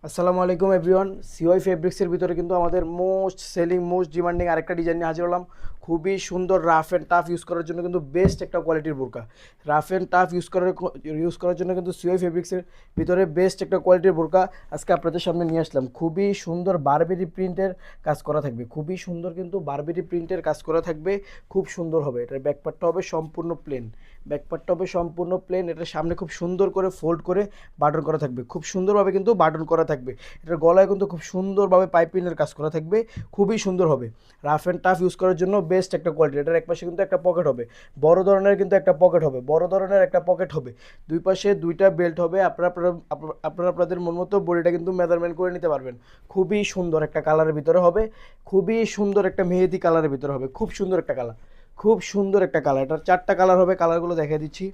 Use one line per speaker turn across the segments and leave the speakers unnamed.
আসসালামু আলাইকুম everyone. CY ফেব্রিক্সের ভিতরে কিন্তু আমাদের মোস্ট সেলিং মোস্ট ডিমান্ডিং আরেকটা ডিজাইন নিয়ে হাজির হলাম। খুবই সুন্দর রাফ অ্যান্ড টাফ ইউজ করার জন্য কিন্তু বেস্ট একটা কোয়ালিটির বোরকা। রাফ অ্যান্ড টাফ ইউজ করার জন্য কিন্তু সিওয়াই ফেব্রিক্সের ভিতরে বেস্ট একটা কোয়ালিটির বোরকা আজকে আপনাদের সামনে নিয়ে আসলাম। খুবই সুন্দর বারবেরি প্রিন্টের কাজ করা থাকবে, খুবই সুন্দর কিন্তু বারবেরি প্রিন্টের কাজ করা থাকবে, খুব সুন্দর হবে। এটার ব্যাকপার্টটা হবে সম্পূর্ণ প্লেন, ব্যাকপার্টটা হবে সম্পূর্ণ প্লেন। এটার সামনে খুব সুন্দর করে ফোল্ড করে বাটন করা থাকবে, খুব সুন্দরভাবে কিন্তু বাটন করা থাকবে। এটার গলায় কিন্তু খুব সুন্দরভাবে পাইপিংয়ের কাজ করা থাকবে, খুবই সুন্দর হবে। রাফ অ্যান্ড টাফ ইউজ করার জন্য বেস্ট একটা কোয়ালিটি। এটার এক পাশে কিন্তু একটা পকেট হবে, বড় ধরনের কিন্তু একটা পকেট হবে, বড় ধরনের একটা পকেট হবে। দুই পাশে দুইটা বেল্ট হবে। আপনারা আপনাদের মন মতো বডিটা কিন্তু মেজারমেন্ট করে নিতে পারবেন। খুবই সুন্দর একটা কালারের ভিতরে হবে, খুবই সুন্দর একটা মেহেদি কালারের ভিতরে হবে, খুব সুন্দর একটা কালার, খুব সুন্দর একটা কালার। এটার চারটা কালার হবে, কালারগুলো দেখিয়ে দিচ্ছি।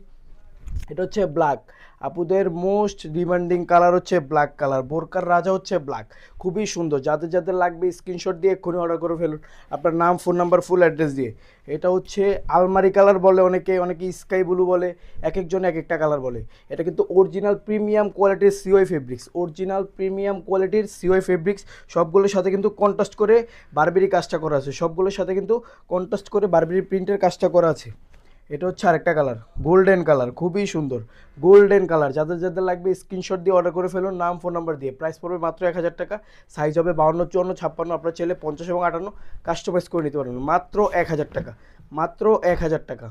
এটা হচ্ছে ব্ল্যাক, আপুদের মোস্ট ডিমান্ডিং কালার হচ্ছে ব্ল্যাক কালার। বোরকার রাজা হচ্ছে ব্ল্যাক, খুবই সুন্দর। যাদের যাদের লাগবে স্ক্রিনশট দিয়ে এক্ষুনি অর্ডার করে ফেলুন, আপনার নাম, ফোন নাম্বার, ফুল অ্যাড্রেস দিয়ে। এটা হচ্ছে আলমারি কালার বলে অনেকে, অনেকে স্কাই ব্লু বলে, এক একজন এক একটা কালার বলে। এটা কিন্তু অরিজিনাল প্রিমিয়াম কোয়ালিটির সিওয়াই ফেব্রিক্স, অরিজিনাল প্রিমিয়াম কোয়ালিটির সিওয়াই ফেব্রিক্স। সবগুলোর সাথে কিন্তু কন্ট্রাস্ট করে বারবেরি কাজটা করা আছে, সবগুলোর সাথে কিন্তু কন্ট্রাস্ট করে বারবেরি প্রিন্টের কাজটা করা আছে। এটা হচ্ছে আরেকটা কালার, গোল্ডেন কালার, খুবই সুন্দর গোল্ডেন কালার। যাদের যাদের লাগবে স্ক্রিনশট দিয়ে অর্ডার করে ফেলুন, নাম, ফোন নাম্বার দিয়ে। প্রাইস পড়বে মাত্র 1000 টাকা। সাইজ হবে 52, 54, 56। আপনার ছেলে 50 এবং 58 কাস্টমাইজ করে নিতে পারবেন মাত্র 1000 টাকা, মাত্র 1000 টাকা।